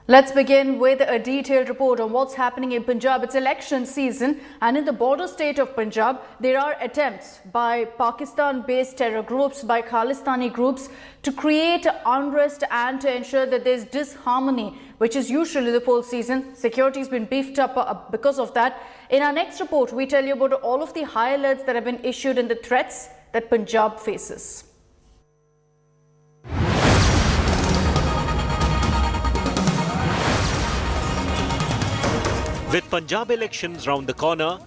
Let's begin with a detailed report on what's happening in Punjab. It's election season, and in the border state of Punjab, there are attempts by Pakistan-based terror groups, by Khalistani groups, to create unrest and to ensure that there's disharmony, which is usually the poll season. Security has been beefed up because of that. In our next report, we tell you about all of the high alerts that have been issued and the threats that Punjab faces. With Punjab elections round the corner,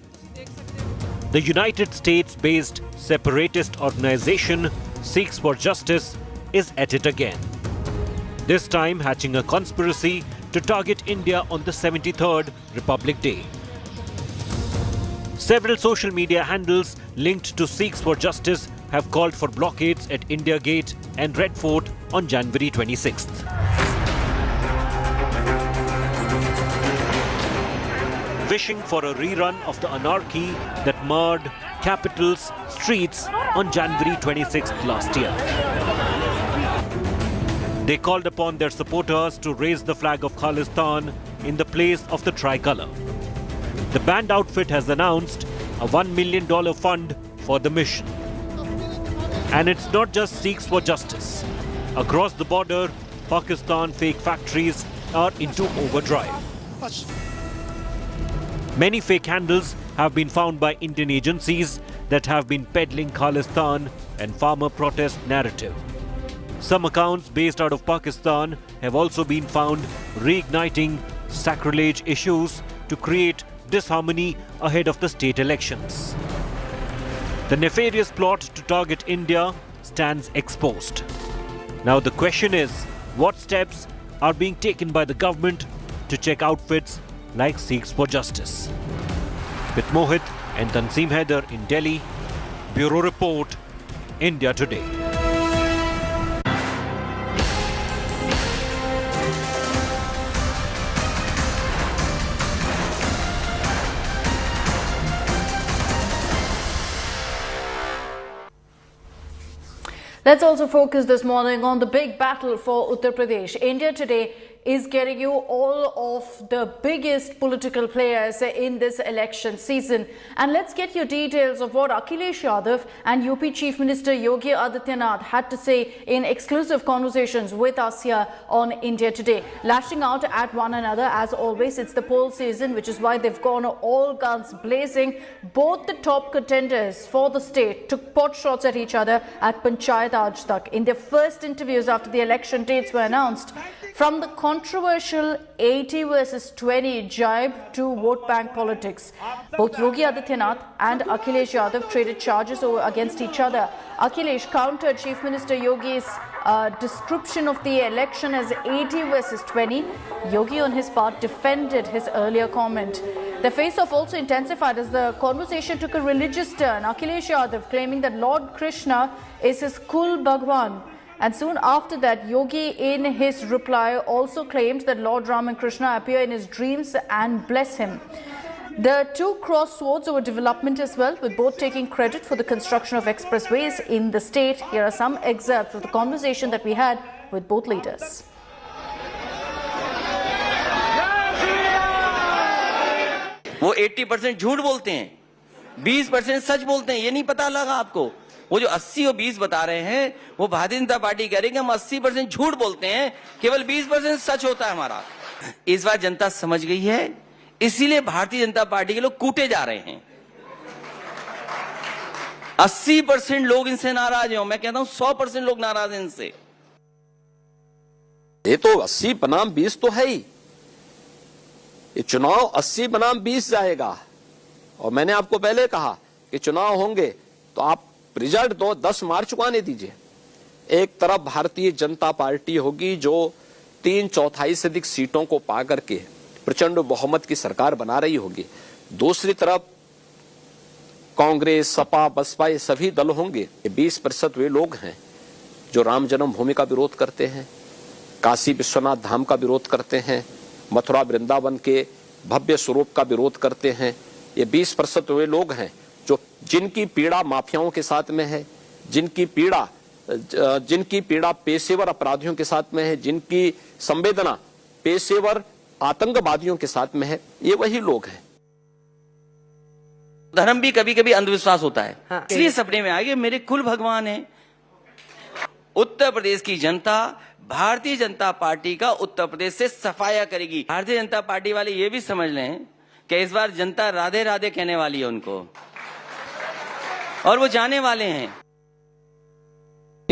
the United States-based separatist organization Sikhs for Justice is at it again. This time hatching a conspiracy to target India on the 73rd Republic Day. Several social media handles linked to Sikhs for Justice have called for blockades at India Gate and Red Fort on January 26th. Wishing for a rerun of the anarchy that marred capitals' streets on January 26th last year. They called upon their supporters to raise the flag of Khalistan in the place of the tricolour. The band outfit has announced a $1 million fund for the mission. And it's not just Sikhs for Justice. Across the border, Pakistan fake factories are into overdrive. Many fake handles have been found by Indian agencies that have been peddling Khalistan and farmer protest narrative. Some accounts based out of Pakistan have also been found reigniting sacrilege issues to create disharmony ahead of the state elections. The nefarious plot to target India stands exposed. Now the question is, what steps are being taken by the government to check outfits like Sikhs for Justice? With Mohit and Tanseem Haider in Delhi, Bureau Report, India Today. Let's also focus this morning on the big battle for Uttar Pradesh. India Today is getting you all of the biggest political players in this election season. And let's get you details of what Akhilesh Yadav and UP Chief Minister Yogi Adityanath had to say in exclusive conversations with us here on India Today. Lashing out at one another, as always, it's the poll season, which is why they've gone all guns blazing. Both the top contenders for the state took pot shots at each other at Panchayat Aaj Tak in their first interviews after the election dates were announced. From the controversial 80 versus 20 jibe to vote bank politics, both Yogi Adityanath and Akhilesh Yadav traded charges against each other. Akhilesh countered Chief Minister Yogi's description of the election as 80 versus 20. Yogi, on his part, defended his earlier comment. The face-off also intensified as the conversation took a religious turn. Akhilesh Yadav claiming that Lord Krishna is his Kul Bhagwan. And soon after that, Yogi, in his reply, also claimed that Lord Ram and Krishna appear in his dreams and bless him. The two crossed swords over development as well, with both taking credit for the construction of expressways in the state. Here are some excerpts of the conversation that we had with both leaders. वो 80% झूठ बोलते हैं, 20% सच बोलते हैं, ये नहीं पता लगा आपको? वो जो 80 और 20 बता रहे हैं, वो भारतीय जनता पार्टी कह रही है कि हम 80% झूठ बोलते हैं, केवल 20% सच होता है हमारा। इस बार जनता समझ गई है, इसीलिए भारतीय जनता पार्टी के लोग कूटे जा रहे हैं। 80% लोग इनसे नाराज हैं, मैं कहता हूं 100% लोग नाराज हैं इनसे। ये तो 80 बनाम 20 तो है ही। ये चुनाव 80 बनाम 20 जाएगा, और मैंने आपको पहले कहा कि चुनाव होंगे तो आप रिजल्ट दो, 10 मार्च को आने दीजिए। एक तरफ भारतीय जनता पार्टी होगी जो 3/4 से अधिक सीटों को पा करके प्रचंड बहुमत की सरकार बना रही होगी, दूसरी तरफ कांग्रेस, सपा, बसपा, ये सभी दल होंगे। ये 20% वे लोग हैं जो राम जन्मभूमि का विरोध करते हैं, काशी विश्वनाथ धाम का विरोध करते हैं, मथुरा वृंदावन के भव्य स्वरूप का विरोध करते हैं। ये 20% वे लोग हैं जो जिनकी पीड़ा माफियाओं के साथ में है, जिनकी पीड़ा पेशेवर अपराधियों के साथ में है, जिनकी संवेदना पेशेवर आतंकवादियों के साथ में है, ये वही लोग हैं। धर्म भी कभी कभी अंधविश्वास होता है। हाँ। इसलिए सपने में आ गए मेरे कुल भगवान है। उत्तर प्रदेश की जनता भारतीय जनता पार्टी का उत्तर प्रदेश से सफाया करेगी। भारतीय जनता पार्टी वाले ये भी समझ लें कि इस बार जनता राधे राधे कहने वाली है उनको, और वो जाने वाले हैं।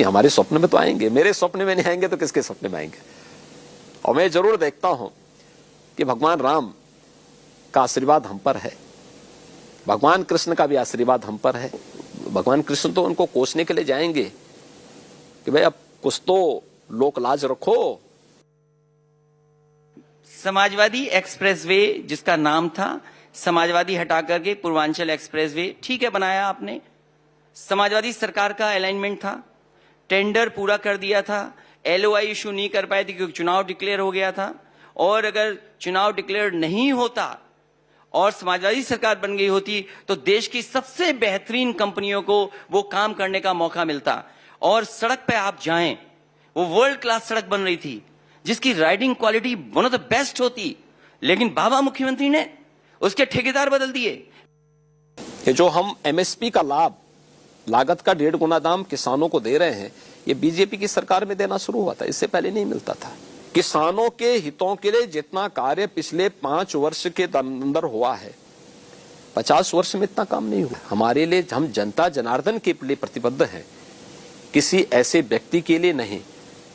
हमारे सपने में तो आएंगे, मेरे सपने में नहीं आएंगे तो किसके सपने में आएंगे। और मैं जरूर देखता हूं कि भगवान राम का आशीर्वाद हम पर है, भगवान कृष्ण का भी आशीर्वाद हम पर है। भगवान कृष्ण तो उनको कोसने के लिए जाएंगे कि भाई अब कुछ तो लोक लाज रखो। समाजवादी एक्सप्रेसवे जिसका नाम था, समाजवादी हटा करके पूर्वांचल एक्सप्रेसवे, ठीक है बनाया आपने। समाजवादी सरकार का अलाइनमेंट था, टेंडर पूरा कर दिया था, एलओआई इशू नहीं कर पाए थे क्योंकि चुनाव डिक्लेयर हो गया था। और अगर चुनाव डिक्लेयर नहीं होता और समाजवादी सरकार बन गई होती तो देश की सबसे बेहतरीन कंपनियों को वो काम करने का मौका मिलता। और सड़क पे आप जाएं, वो वर्ल्ड क्लास सड़क बन रही थी जिसकी riding quality one of the best होती, लेकिन बाबा मुख्यमंत्री ने उसके ठेकेदार बदल दिए। ये जो हम एमएसपी का लाभ, लागत का 1.5 गुना दाम किसानों को दे रहे हैं, ये बीजेपी की सरकार में देना शुरू हुआ था, इससे पहले नहीं मिलता था। किसानों के हितों के लिए जितना कार्य पिछले 5 वर्ष के अंदर हुआ है, 50 वर्ष में इतना काम नहीं हुआ। हमारे लिए, हम जनता जनार्दन के लिए प्रतिबद्ध हैं, किसी ऐसे व्यक्ति के लिए नहीं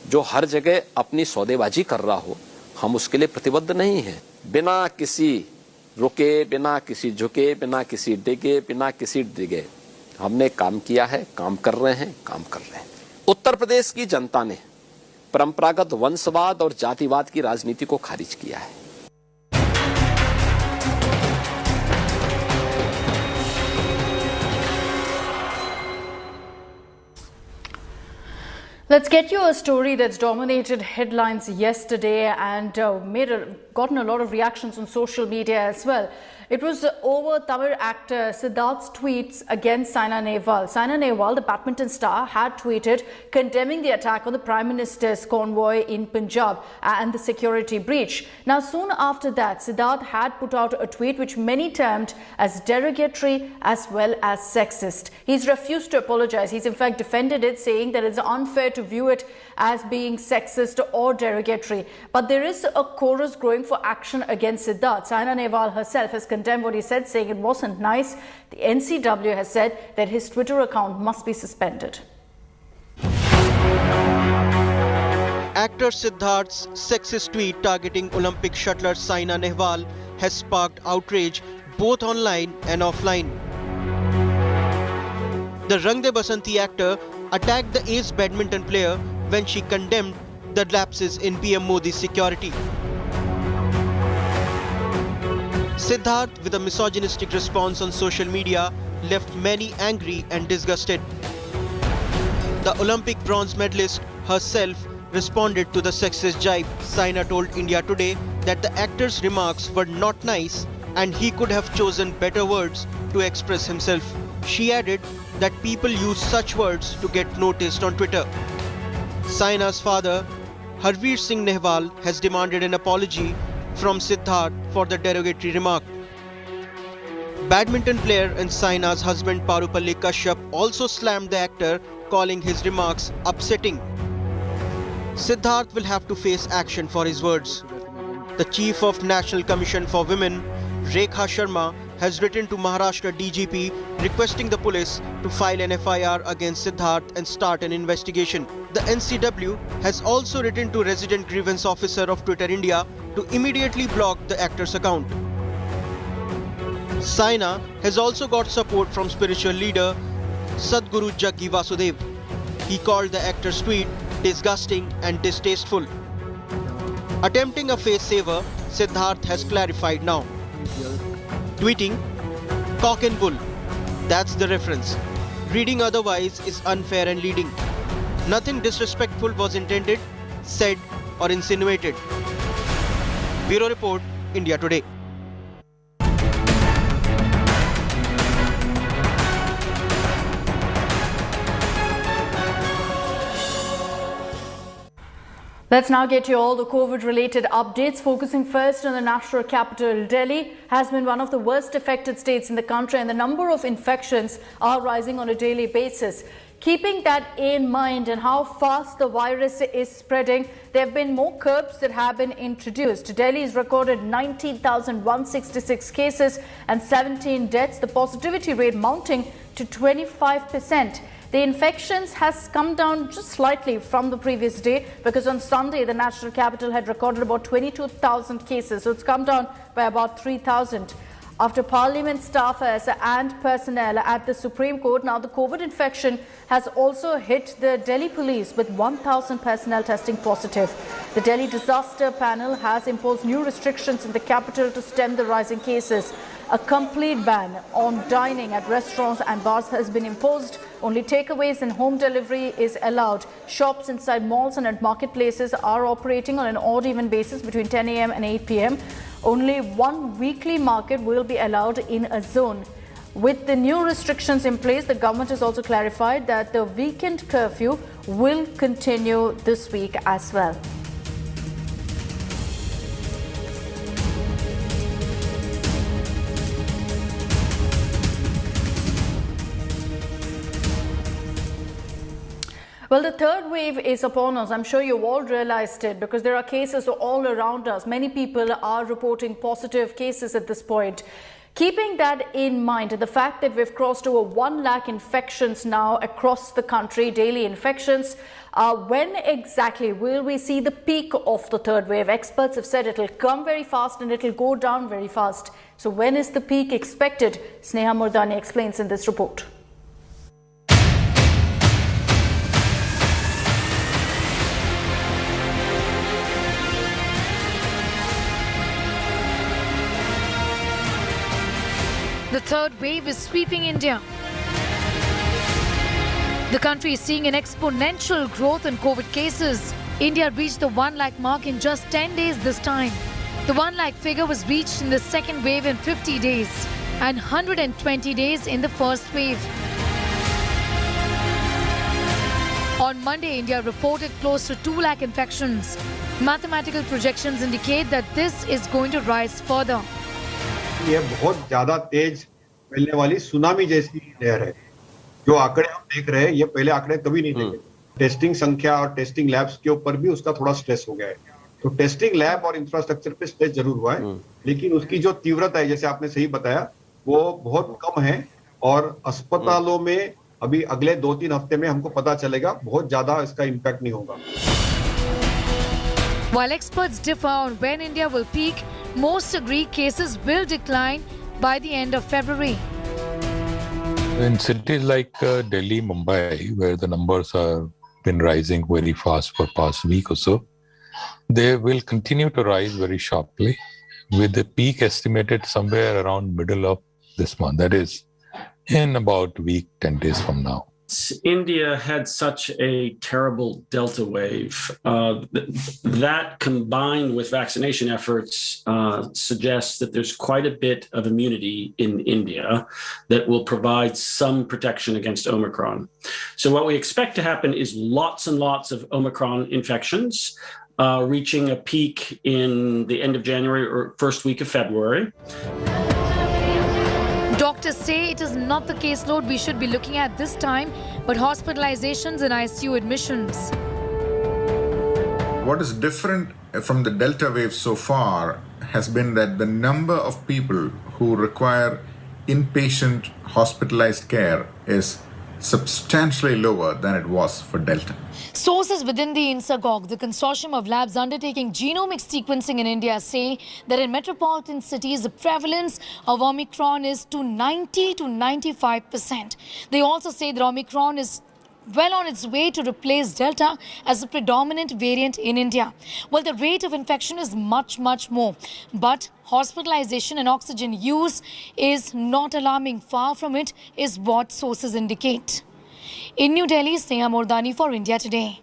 जो हर जगह अपनी सौदेबाजी कर रहा हो। हम उसके लिए प्रतिबद्ध नहीं हैं। बिना किसी रुके, बिना किसी झुके, बिना किसी डिगे, बिना किसी डिगे हमने काम किया है, काम कर रहे हैं, काम कर रहे हैं। उत्तर प्रदेश की जनता ने परंपरागत वंशवाद और जातिवाद की राजनीति को खारिज किया है। Let's get you a story that's dominated headlines yesterday and gotten a lot of reactions on social media as well. It was over Tamil actor Siddharth's tweets against Saina Nehwal. Saina Nehwal, the badminton star, had tweeted condemning the attack on the Prime Minister's convoy in Punjab and the security breach. Now, soon after that, Siddharth had put out a tweet which many termed as derogatory as well as sexist. He's refused to apologize. He's in fact defended it, saying that it's unfair to view it as being sexist or derogatory. But there is a chorus growing for action against Siddharth. Saina Nehwal herself has condemned what he said, saying it wasn't nice. The NCW has said that his Twitter account must be suspended. Actor Siddharth's sexist tweet targeting Olympic shuttler Saina Nehwal has sparked outrage both online and offline. The Rang De Basanti actor attacked the ace badminton player when she condemned the lapses in PM Modi's security. Siddharth, with a misogynistic response on social media, left many angry and disgusted. The Olympic bronze medalist herself responded to the sexist jibe. Saina told India Today that the actor's remarks were not nice and he could have chosen better words to express himself. She added that people use such words to get noticed on Twitter. Saina's father, Harveer Singh Nehwal, has demanded an apology from Siddharth for the derogatory remark. Badminton player and Saina's husband Parupalli Kashyap also slammed the actor, calling his remarks upsetting. Siddharth will have to face action for his words. The Chief of National Commission for Women, Rekha Sharma, has written to Maharashtra DGP requesting the police to file an FIR against Siddharth and start an investigation. The NCW has also written to Resident Grievance Officer of Twitter India to immediately block the actor's account. Saina has also got support from spiritual leader Sadhguru Jaggi Vasudev. He called the actor's tweet disgusting and distasteful. Attempting a face saver, Siddharth has clarified now. Tweeting, cock and bull, that's the reference. Reading otherwise is unfair and leading. Nothing disrespectful was intended, said or insinuated. Bureau Report, India Today. Let's now get you all the COVID-related updates. Focusing first on the national capital, Delhi has been one of the worst affected states in the country, and the number of infections are rising on a daily basis. Keeping that in mind and how fast the virus is spreading, there have been more curbs that have been introduced. Delhi has recorded 19,166 cases and 17 deaths, the positivity rate mounting to 25%. The infections has come down just slightly from the previous day, because on Sunday the national capital had recorded about 22,000 cases, so it's come down by about 3,000. After Parliament staffers and personnel at the Supreme Court, now the COVID infection has also hit the Delhi police, with 1,000 personnel testing positive. The Delhi Disaster Panel has imposed new restrictions in the capital to stem the rising cases. A complete ban on dining at restaurants and bars has been imposed. Only takeaways and home delivery is allowed. Shops inside malls and at marketplaces are operating on an odd-even basis between 10 a.m. and 8 p.m. Only one weekly market will be allowed in a zone. With the new restrictions in place, the government has also clarified that the weekend curfew will continue this week as well. Well, the third wave is upon us. I'm sure you've all realized it, because there are cases all around us. Many people are reporting positive cases at this point. Keeping that in mind, the fact that we've crossed over 1 lakh infections now across the country, daily infections, when exactly will we see the peak of the third wave? Experts have said it'll come very fast and it'll go down very fast. So when is the peak expected? Sneha Murdani explains in this report. The third wave is sweeping India. The country is seeing an exponential growth in COVID cases. India reached the 1 lakh mark in just 10 days this time. The 1 lakh figure was reached in the second wave in 50 days and 120 days in the first wave. On Monday, India reported close to 2 lakh infections. Mathematical projections indicate that this is going to rise further. ये बहुत ज्यादा तेज फैलने वाली tsunami जैसी लहर है। जो आंकड़े हम देख रहे हैं, ये पहले आंकड़े कभी नहीं देखे। टेस्टिंग संख्या और टेस्टिंग लैब्स के ऊपर भी उसका थोड़ा स्ट्रेस हो गया है। तो टेस्टिंग लैब और इंफ्रास्ट्रक्चर पे स्ट्रेस जरूर हुआ है, लेकिन उसकी जो तीव्रता है, जैसे आपने सही बताया, वो बहुत कम है। और अस्पतालों में अभी अगले 2-3 हफ्ते में हमको पता चलेगा, बहुत ज्यादा इसका इम्पैक्ट नहीं होगा। While experts differ on when India will peak, most agree cases will decline by the end of February. In cities like Delhi, Mumbai, where the numbers have been rising very fast for past week or so, they will continue to rise very sharply, with the peak estimated somewhere around middle of this month. That is, in about a week, 10 days from now. India had such a terrible Delta wave. That combined with vaccination efforts suggests that there's quite a bit of immunity in India that will provide some protection against Omicron. So what we expect to happen is lots and lots of Omicron infections, reaching a peak in the end of January or first week of February. Doctors say it is not the caseload we should be looking at this time, but hospitalizations and ICU admissions. What is different from the Delta wave so far has been that the number of people who require inpatient hospitalized care is substantially lower than it was for Delta. Sources within the INSAGOG, the consortium of labs undertaking genomic sequencing in India, say that in metropolitan cities, the prevalence of Omicron is to 90 to 95%. They also say that Omicron is well on its way to replace Delta as the predominant variant in India. Well, the rate of infection is much more, but hospitalization and oxygen use is not alarming. Far from it is what sources indicate. In New Delhi, Sneha Murdani for India Today.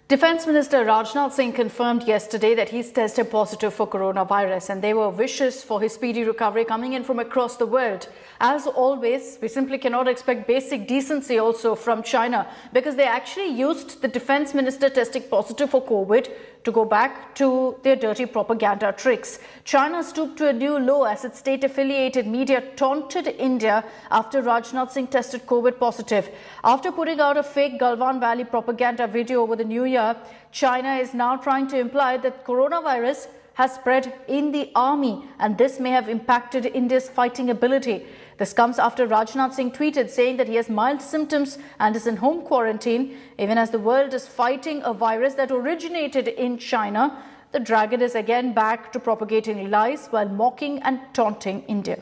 Defence Minister Rajnath Singh confirmed yesterday that he's tested positive for coronavirus, and there were wishes for his speedy recovery coming in from across the world. As always, we simply cannot expect basic decency also from China, because they actually used the Defence Minister testing positive for COVID to go back to their dirty propaganda tricks. China stooped to a new low as its state-affiliated media taunted India after Rajnath Singh tested COVID positive. After putting out a fake Galwan Valley propaganda video over the New Year, China is now trying to imply that coronavirus has spread in the army, and this may have impacted India's fighting ability. This comes after Rajnath Singh tweeted saying that he has mild symptoms and is in home quarantine. Even as the world is fighting a virus that originated in China, the dragon is again back to propagating lies while mocking and taunting India.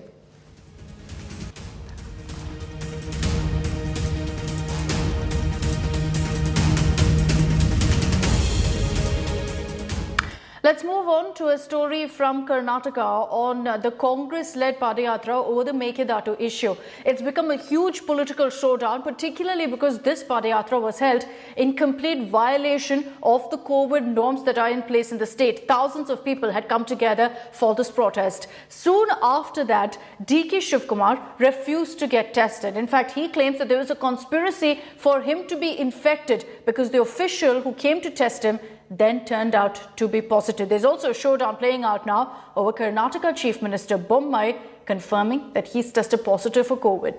Let's move on to a story from Karnataka on the Congress-led Padayatra over the Mekedatu issue. It's become a huge political showdown, particularly because this Padayatra was held in complete violation of the COVID norms that are in place in the state. Thousands of people had come together for this protest. Soon after that, DK Shivkumar refused to get tested. In fact, he claims that there was a conspiracy for him to be infected because the official who came to test him then turned out to be positive. There's also a showdown playing out now over Karnataka Chief Minister Bommai confirming that he's tested positive for COVID.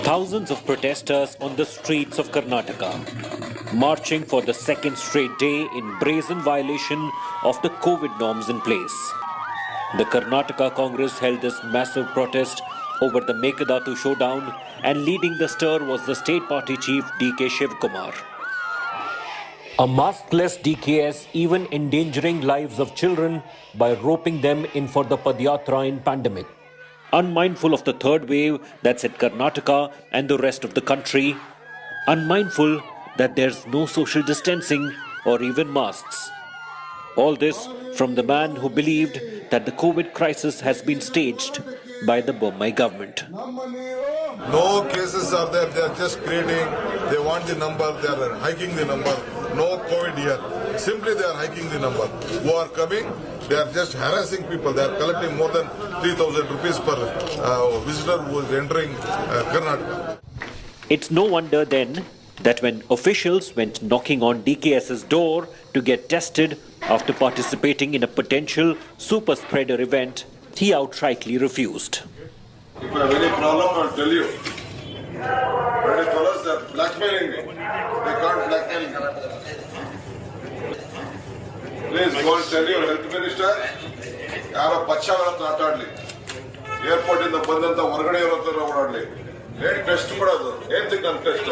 Thousands of protesters on the streets of Karnataka, marching for the second straight day in brazen violation of the COVID norms in place. The Karnataka Congress held this massive protest over the Mekedatu showdown, and leading the stir was the state party chief DK Shivkumar. A maskless DKS even endangering lives of children by roping them in for the Padyatra in pandemic. Unmindful of the third wave that's at Karnataka and the rest of the country, unmindful that there's no social distancing or even masks. All this from the man who believed that the COVID crisis has been staged by the Bommai government. No cases are there, they are just creating, they want the number, they are hiking the number, no COVID here. Simply they are hiking the number. Who are coming, they are just harassing people, they are collecting more than 3,000 rupees per visitor who is entering Karnataka. It's no wonder then that when officials went knocking on DKS's door to get tested after participating in a potential super spreader event, he outrightly refused. If I have any problem, I'll tell you. Many fellows, they are blackmailing me. They can't blackmail me. Please go and tell your health minister, ಯಾರೋ ಪಚ್ಚಗಳನ್ನು ಆಟಾಡ್ಲಿ, airport ಇಂದ ಬಂದಂತ ಹೊರಗಡೆ ಇರೋ ಓಡಾಡ್ಲಿ, ಏನ್ test ಮಾಡೋದು, ಏನ್ ತಿಂಗ್ ನನ್ನ test,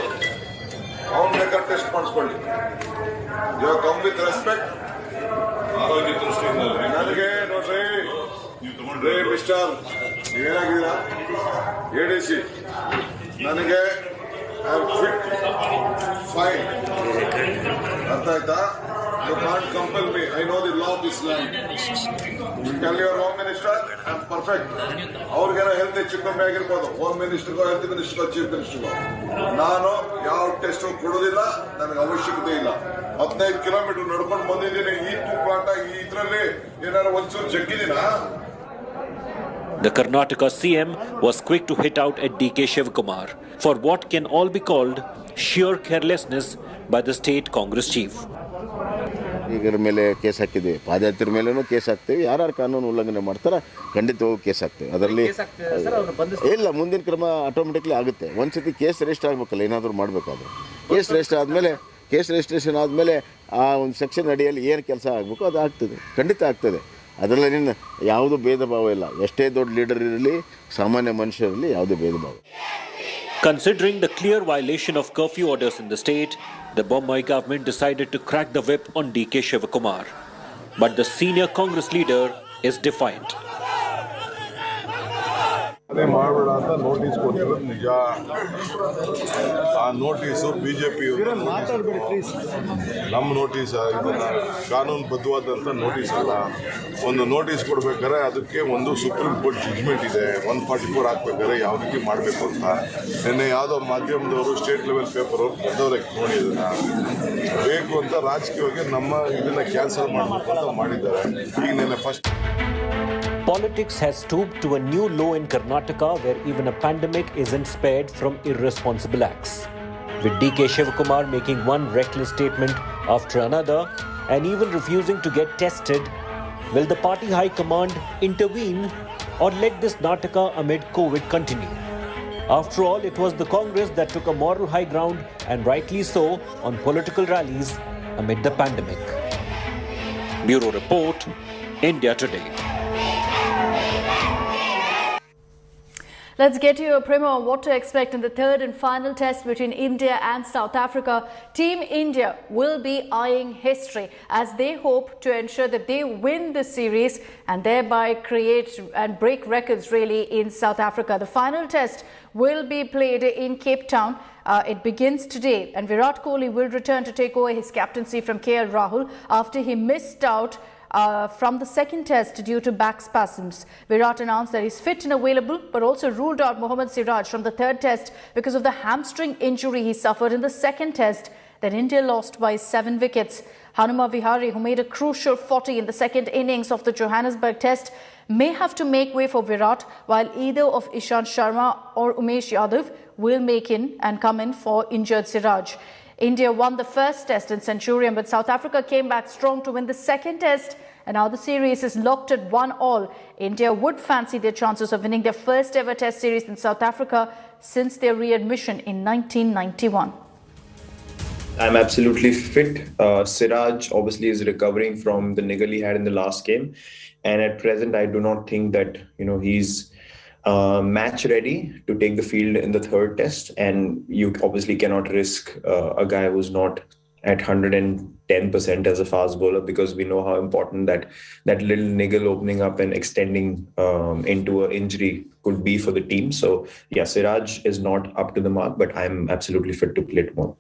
ಅವ್ನು ಬೇಕಾದ್ರೆ ಟೆಸ್ಟ್ ಮಾಡಿಸ್ಕೊಳ್ಳಿ. You come with respect. ಆರೋಗ್ಯ ದೃಷ್ಟಿಯಿಂದ ನನಗೆ ನೋಡ್ರಿ, ರೇ ಮಿಸ್ಟರ್ ಏನಾಗಿದ್ದೀರಾ ಎಡಿಸಿ, ನನಗೆ ಫಿಟ್ ಫೈನ್, ಅರ್ಥ ಆಯ್ತಾ? You can't compel me. I know the law of this land. You tell your home minister, I'm perfect. ಅವ್ರಿಗೇನೋ ಹೆಲ್ತ್ ಹೆಚ್ಚು ಕಮ್ಮಿ ಆಗಿರ್ಬೋದು, ಹೋಮ್ ಮಿನಿಸ್ಟರ್ಗೋ ಹೆಲ್ತ್ ಮಿನಿಸ್ಟರ್ಗೋ ಚೀಫ್ ಮಿನಿಸ್ಟರ್ಗೋ. ನಾನು ಯಾವ ಟೆಸ್ಟ್ ಕೊಡೋದಿಲ್ಲ, ನನಗೆ ಅವಶ್ಯಕತೆ ಇಲ್ಲ. 15 ಕಿಲೋಮೀಟರ್ ನಡ್ಕೊಂಡು ಬಂದಿದ್ದೀನಿ, ಈ ತೂಪಾಟ ಇದ್ರಲ್ಲಿ ಏನಾದ್ರು ಒಂಚೂರು ಜಗ್ಗಿದ್ದೀನಾ? The Karnataka CM was quick to hit out at DK Shivkumar for what can all be called sheer carelessness by the state Congress chief. ಇದರ ಮೇಲೆ ಕೇಸ್ ಹಾಕಿದ್ವಿ, ಪಾದಯಾತ್ರೆ ಮೇಲೂ ಕೇಸ್ ಹಾಕ್ತೇವೆ. ಯಾರು ಕಾನೂನು ಉಲ್ಲಂಘನೆ ಮಾಡ್ತಾರ ಖಂಡಿತವಾಗಿ ಕೇಸ್ ಹಾಕ್ತೇವೆ. ಅದರಲ್ಲಿ ಇಲ್ಲ, ಮುಂದಿನ ಕ್ರಮ ಆಟೋಮೆಟಿಕ್ಲಿ ಆಗುತ್ತೆ. ಒಂದ್ಸತಿ ಕೇಸ್ ರಿಜಿಸ್ಟರ್ ಆಗಬೇಕಲ್ಲ, ಏನಾದರೂ ಮಾಡಬೇಕಾದ್ರೆ. ಕೇಸ್ ರಿಜಿಸ್ಟರ್ ಆದಮೇಲೆ, ಕೇಸ್ ರಿಜಿಸ್ಟ್ರೇಷನ್ ಆದಮೇಲೆ ಆ ಒಂದು ಸೆಕ್ಷನ್ ಅಡಿಯಲ್ಲಿ ಏನು ಕೆಲಸ ಆಗಬೇಕು ಅದು ಆಗ್ತದೆ, ಖಂಡಿತ ಆಗ್ತದೆ. ಅದರಲ್ಲಿ ಯಾವುದೂ ಭೇದ ಭಾವ ಇಲ್ಲ. ಎಷ್ಟೇ ದೊಡ್ಡ ಲೀಡರ್ ಇರಲಿ, ಸಾಮಾನ್ಯ ಮನುಷ್ಯರಲ್ಲಿ ಯಾವುದೇ ಭೇದ ಭಾವ. Considering the clear violation of curfew orders in the state, the Bommai government decided to crack the whip on DK Shivkumar. But the senior Congress leader is defiant. ಮಾಡಬೇಡ ಅಂತ ನೋಟಿಸ್ ಕೊಟ್ಟಿರೋದು ನಿಜ. ಆ ನೋಟಿಸು ಬಿಜೆಪಿ ನಮ್ಮ notice ಇದನ್ನ ಕಾನೂನುಬದ್ಧವಾದಂಥ notice ಅಲ್ಲ. ಒಂದು notice ಕೊಡ್ಬೇಕಾದ್ರೆ ಅದಕ್ಕೆ ಒಂದು ಸುಪ್ರೀಂ ಕೋರ್ಟ್ ಜಡ್ಜ್ಮೆಂಟ್ ಇದೆ. 144 ಹಾಕ್ಬೇಕಾದ್ರೆ ಯಾವ ರೀತಿ ಮಾಡಬೇಕು ಅಂತ ನಿನ್ನೆ ಯಾವುದೋ ಮಾಧ್ಯಮದವರು ಸ್ಟೇಟ್ ಲೆವೆಲ್ ಪೇಪರ್ ಅವ್ರು ಬಂದವ್ರೆ ನೋಡಿ ಇದನ್ನ ಬೇಕು ಅಂತ ರಾಜಕೀಯವಾಗಿ ನಮ್ಮ ಇದನ್ನ ಕ್ಯಾನ್ಸಲ್ ಮಾಡಬೇಕು ಅಂತ ಮಾಡಿದ್ದಾರೆ. ಈಗ ನಿನ್ನೆ first Politics has stooped to a new low in Karnataka where even a pandemic isn't spared from irresponsible acts. With DK Shivakumar making one reckless statement after another and even refusing to get tested, will the party high command intervene or let this Nataka amid COVID continue? After all, it was the Congress that took a moral high ground and rightly so on political rallies amid the pandemic. Bureau Report, India Today. Let's get you a primer on what to expect in the third and final test between India and South Africa. Team India will be eyeing history as they hope to ensure that they win the series and thereby create and break records really in South Africa. The final test will be played in Cape Town. It begins today and Virat Kohli will return to take over his captaincy from KL Rahul after he missed out from the second test due to back spasms. Virat announced that he's fit and available but also ruled out Mohammad Siraj from the third test because of the hamstring injury he suffered in the second test that India lost by 7 wickets. Hanuma Vihari, who made a crucial 40 in the second innings of the Johannesburg test, may have to make way for Virat, while either of Ishant Sharma or Umesh Yadav will make in and come in for injured Siraj. India won the first test in Centurion, but South Africa came back strong to win the second test, and now the series is locked at 1-1. India would fancy their chances of winning their first ever test series in South Africa since their readmission in 1991. I'm absolutely fit. Siraj obviously is recovering from the niggle he had in the last game, and at present I do not think that he's match ready to take the field in the third test, and you obviously cannot risk a guy who's not at 110% as a fast bowler, because we know how important that little niggle opening up and extending into an injury could be for the team. So yeah, Siraj is not up to the mark, but I'm absolutely fit to play tomorrow.